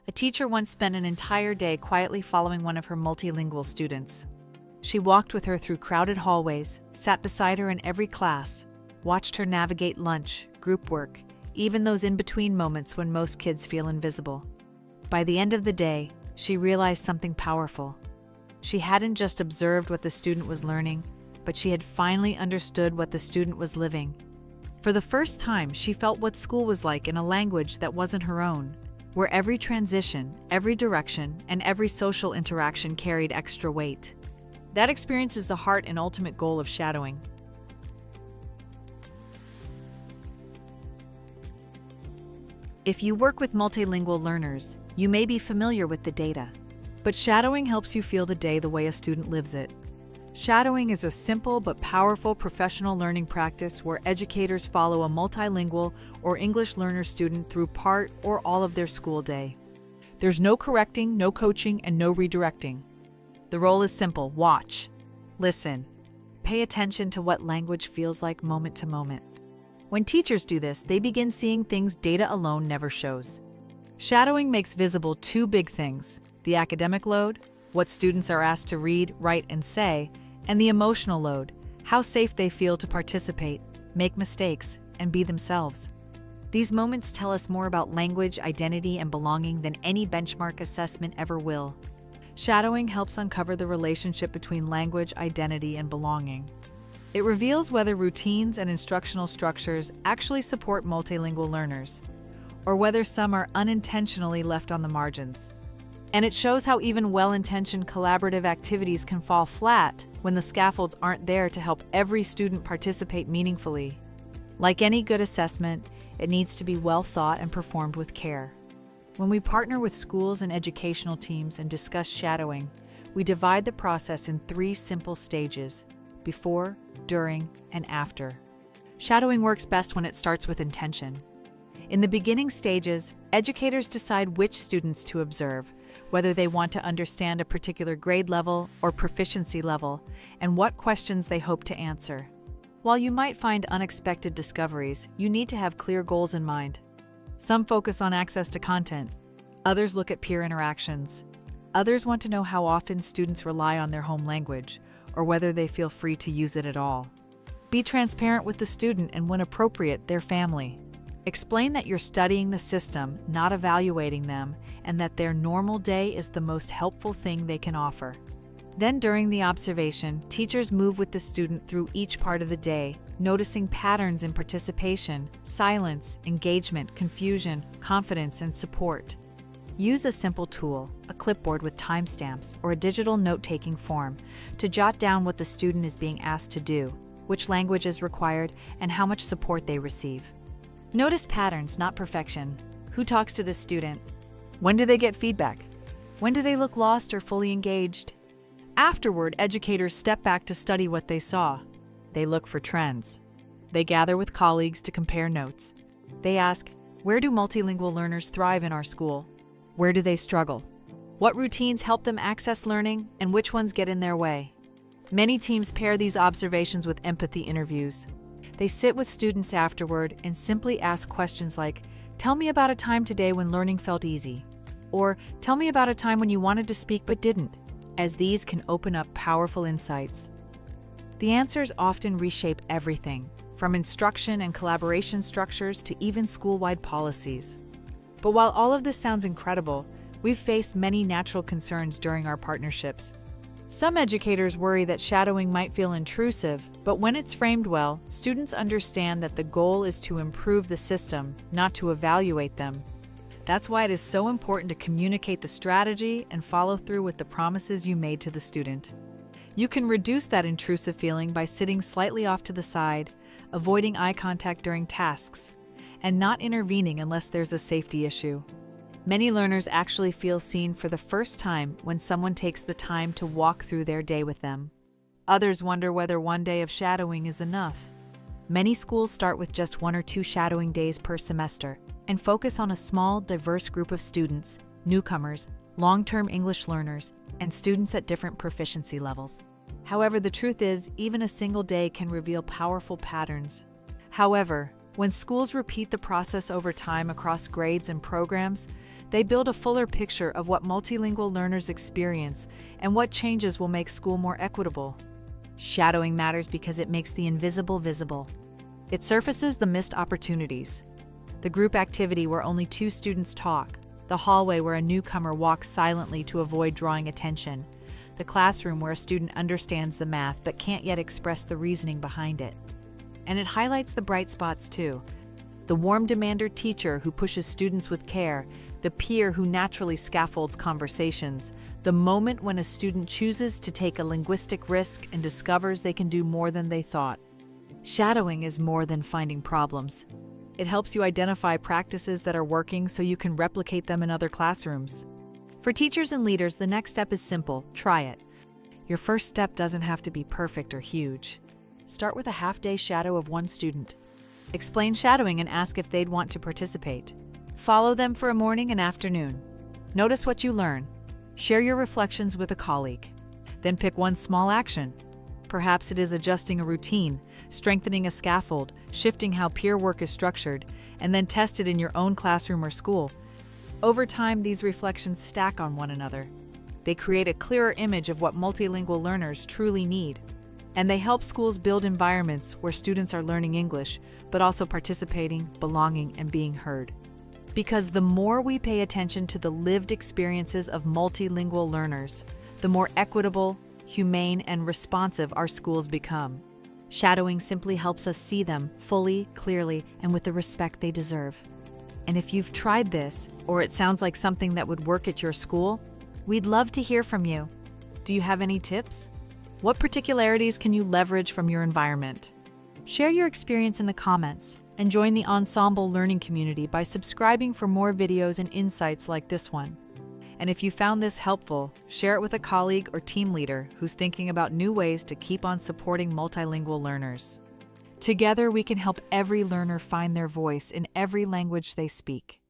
A teacher once spent an entire day quietly following one of her multilingual students. She walked with her through crowded hallways, sat beside her in every class, watched her navigate lunch, group work, even those in-between moments when most kids feel invisible. By the end of the day, she realized something powerful. She hadn't just observed what the student was learning, but she had finally understood what the student was living. For the first time, she felt what school was like in a language that wasn't her own, where every transition, every direction, and every social interaction carried extra weight. That experience is the heart and ultimate goal of shadowing. If you work with multilingual learners, you may be familiar with the data, but shadowing helps you feel the day the way a student lives it. Shadowing is a simple but powerful professional learning practice where educators follow a multilingual or English learner student through part or all of their school day. There's no correcting, no coaching, and no redirecting. The role is simple: watch, listen, pay attention to what language feels like moment to moment. When teachers do this, they begin seeing things data alone never shows. Shadowing makes visible two big things: the academic load, what students are asked to read, write, and say, and the emotional load, how safe they feel to participate, make mistakes, and be themselves. These moments tell us more about language, identity, and belonging than any benchmark assessment ever will. Shadowing helps uncover the relationship between language, identity, and belonging. It reveals whether routines and instructional structures actually support multilingual learners, or whether some are unintentionally left on the margins. And it shows how even well-intentioned collaborative activities can fall flat when the scaffolds aren't there to help every student participate meaningfully. Like any good assessment, it needs to be well thought and performed with care. When we partner with schools and educational teams and discuss shadowing, we divide the process in 3 simple stages: before, during, and after. Shadowing works best when it starts with intention. In the beginning stages, educators decide which students to observe, whether they want to understand a particular grade level or proficiency level, and what questions they hope to answer. While you might find unexpected discoveries, you need to have clear goals in mind. Some focus on access to content. Others look at peer interactions. Others want to know how often students rely on their home language, or whether they feel free to use it at all. Be transparent with the student and, when appropriate, their family. Explain that you're studying the system, not evaluating them, and that their normal day is the most helpful thing they can offer. Then, during the observation, teachers move with the student through each part of the day, noticing patterns in participation, silence, engagement, confusion, confidence, and support. Use a simple tool, a clipboard with timestamps, or a digital note-taking form, to jot down what the student is being asked to do, which language is required, and how much support they receive. Notice patterns, not perfection. Who talks to this student? When do they get feedback? When do they look lost or fully engaged? Afterward, educators step back to study what they saw. They look for trends. They gather with colleagues to compare notes. They ask, where do multilingual learners thrive in our school? Where do they struggle? What routines help them access learning, and which ones get in their way? Many teams pair these observations with empathy interviews. They sit with students afterward and simply ask questions like, tell me about a time today when learning felt easy, or tell me about a time when you wanted to speak but didn't, as these can open up powerful insights. The answers often reshape everything, from instruction and collaboration structures to even school-wide policies. But while all of this sounds incredible, we've faced many natural concerns during our partnerships. Some educators worry that shadowing might feel intrusive, but when it's framed well, students understand that the goal is to improve the system, not to evaluate them. That's why it is so important to communicate the strategy and follow through with the promises you made to the student. You can reduce that intrusive feeling by sitting slightly off to the side, avoiding eye contact during tasks, and not intervening unless there's a safety issue. Many learners actually feel seen for the first time when someone takes the time to walk through their day with them. Others wonder whether one day of shadowing is enough. Many schools start with just 1 or 2 shadowing days per semester and focus on a small, diverse group of students, newcomers, long-term English learners, and students at different proficiency levels. However, the truth is, even a single day can reveal powerful patterns. However, when schools repeat the process over time across grades and programs, They build a fuller picture of what multilingual learners experience and what changes will make school more equitable. Shadowing matters because it makes the invisible visible. It surfaces the missed opportunities. The group activity where only 2 students talk, the hallway where a newcomer walks silently to avoid drawing attention, the classroom where a student understands the math but can't yet express the reasoning behind it. And it highlights the bright spots too. The warm demander teacher who pushes students with care, the peer who naturally scaffolds conversations, the moment when a student chooses to take a linguistic risk and discovers they can do more than they thought. Shadowing is more than finding problems. It helps you identify practices that are working so you can replicate them in other classrooms. For teachers and leaders, the next step is simple: try it. Your first step doesn't have to be perfect or huge. Start with a half-day shadow of 1 student. Explain shadowing and ask if they'd want to participate. Follow them for a morning and afternoon. Notice what you learn. Share your reflections with a colleague. Then pick one small action. Perhaps it is adjusting a routine, strengthening a scaffold, shifting how peer work is structured, and then test it in your own classroom or school. Over time, these reflections stack on one another. They create a clearer image of what multilingual learners truly need. And they help schools build environments where students are learning English, but also participating, belonging, and being heard. Because the more we pay attention to the lived experiences of multilingual learners, the more equitable, humane, and responsive our schools become. Shadowing simply helps us see them fully, clearly, and with the respect they deserve. And if you've tried this, or it sounds like something that would work at your school, we'd love to hear from you. Do you have any tips? What particularities can you leverage from your environment? Share your experience in the comments and join the Ensemble learning community by subscribing for more videos and insights like this one. And if you found this helpful, share it with a colleague or team leader who's thinking about new ways to keep on supporting multilingual learners. Together, we can help every learner find their voice in every language they speak.